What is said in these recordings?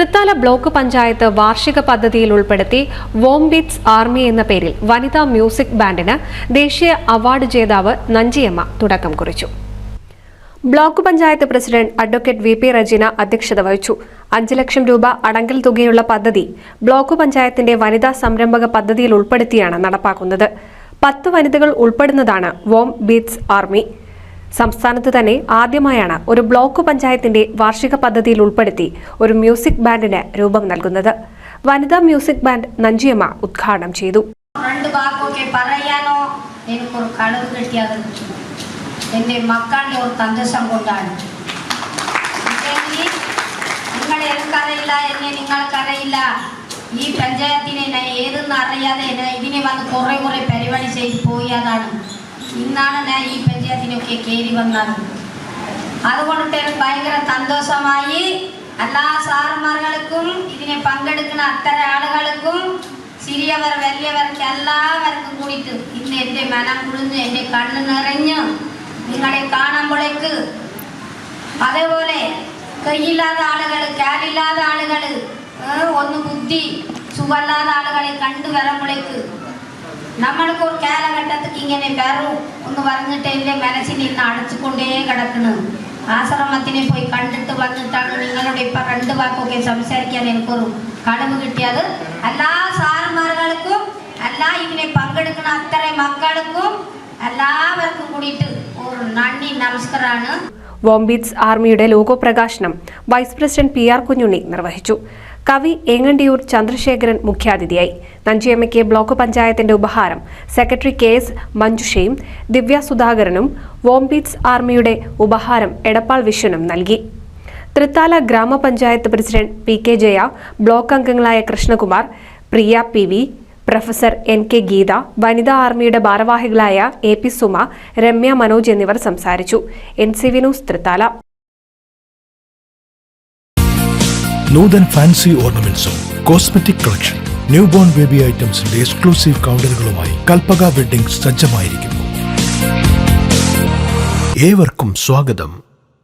Thrithala block panchayat വാർഷിക പദ്ധതിയിൽ ഉൾപ്പെടുത്തി വോം ബീറ്റ്സ് ആർമി എന്ന പേരിൽ വനിതാ മ്യൂസിക് ബാൻഡിന് ദേശീയ അവാർഡ് ജേതാവ് നഞ്ചിയമ്മ തുടക്കം കുറിച്ചു. Block panchayat president advocate V P Rajeena അധ്യക്ഷത വഹിച്ചു. 5 ലക്ഷം രൂപ അടങ്കൽ തുകയുള്ള പദ്ധതി ബ്ലോക്ക് പഞ്ചായത്തിന്റെ വനിതാ സംരംഭക പദ്ധതിയിൽ ഉൾപ്പെടുത്തിയാണ് നടപ്പാക്കുന്നത്. 10 വനിതകൾ ഉൾപ്പെടുന്നതാണ് വോം ബീറ്റ്സ് ആർമി. സംസ്ഥാനത്ത് തന്നെ ആദ്യമായാണ് ഒരു ബ്ലോക്ക് പഞ്ചായത്തിന്റെ വാർഷിക പദ്ധതിയിൽ ഉൾപ്പെടുത്തി ഒരു മ്യൂസിക് ബാൻഡിന് രൂപം നൽകുന്നത്. വനിതാ മ്യൂസിക് ബാൻഡ് നഞ്ചിയമ്മ ഉദ്ഘാടനം ചെയ്തു. എൻ്റെ മക്കളുടെ ഒരു സന്തോഷം കൊണ്ടാണ്. നിങ്ങൾക്കറിയില്ല, എന്നെ നിങ്ങൾക്കറിയില്ല. ഈ പഞ്ചായത്തിനെ ഞാൻ ഏതെന്ന് അറിയാതെ ഇതിനെ വന്ന് കുറേ പരിപാടി ചെയ്ത് പോയതാണ്. ഇന്നാണ് ഞാൻ ഈ പഞ്ചായത്തിനൊക്കെ കയറി വന്നത്. അതുകൊണ്ട് ഭയങ്കര സന്തോഷമായി. എല്ലാ സാറുമാർക്കും ഇതിനെ പങ്കെടുക്കുന്ന അത്തരം ആളുകൾക്കും ചെറിയവർ വലിയവർക്ക് എല്ലാവർക്കും കൂടിയിട്ട് ഇന്ന് എൻ്റെ മനം കുളിഞ്ഞ് എൻ്റെ കണ്ണ് നിറഞ്ഞ് നിങ്ങളെ കാണുമ്പോഴേക്ക്, അതേപോലെ കൈയില്ലാത്ത ആളുകൾ, കാലില്ലാത്ത ആളുകൾ, ഒന്ന് ബുദ്ധി സുഖമില്ലാത്ത ആളുകളെ കണ്ടുവരുമ്പോഴേക്ക് നമ്മൾക്ക് ഒരു കാലഘട്ടത്തിൽ ഇങ്ങനെ വരും എന്ന് പറഞ്ഞിട്ട് എൻ്റെ മനസ്സിൽ ഇന്ന് അടച്ചുകൊണ്ടേ കിടക്കുന്നു. ആശ്രമത്തിനെ പോയി കണ്ടിട്ട് വന്നിട്ടാണ് നിങ്ങളുടെ ഇപ്പം 2 വാക്കൊക്കെ സംസാരിക്കാൻ എനിക്കൊരു കഴിവ് കിട്ടിയത്. എല്ലാ സാറുമാർക്കും, എല്ലാ ഇതിനെ പങ്കെടുക്കുന്ന അത്രയും മക്കൾക്കും എല്ലാവർക്കും കൂടിയിട്ട് ഒരു നന്ദി നമസ്കാരമാണ്. വോം ബീറ്റ്സ് ആർമിയുടെ ലോഗോ പ്രകാശനം വൈസ് പ്രസിഡന്റ് PR കുഞ്ഞുണ്ണി നിർവഹിച്ചു. കവി ഏങ്ങണ്ടിയൂർ ചന്ദ്രശേഖരൻ മുഖ്യാതിഥിയായി. നഞ്ചിയമ്മയ്ക്ക് ബ്ലോക്ക് പഞ്ചായത്തിന്റെ ഉപഹാരം സെക്രട്ടറി KS മഞ്ജുഷയും ദിവ്യ സുധാകരനും, വോം ബീറ്റ്സ് ആർമിയുടെ ഉപഹാരം എടപ്പാൾ വിശ്വനും നൽകി. തൃത്താല ഗ്രാമപഞ്ചായത്ത് പ്രസിഡന്റ് PK ജയ, ബ്ലോക്ക് അംഗങ്ങളായ കൃഷ്ണകുമാർ, പ്രിയ PV, പ്രൊഫസർ NK ഗീത, വനിതാ ആർമിയുടെ ഭാരവാഹികളായ AP സുമ, രമ്യ മനോജ് എന്നിവർ സംസാരിച്ചു. NCV news Thrithala. Noothan fancy ഓർണമെന്റ്സും cosmetic collection, new born baby ഐറ്റംസിന്റെ എക്സ്ക്ലൂസീവ് കൗണ്ടറുകളുമായി കൽപ്പക വെഡ്ഡിംഗ്സ് സജ്ജമായിരിക്കുന്നു. ഏവർക്കും സ്വാഗതം.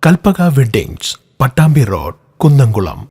Kalpaka weddings, Pattambi road, Kunnamkulam.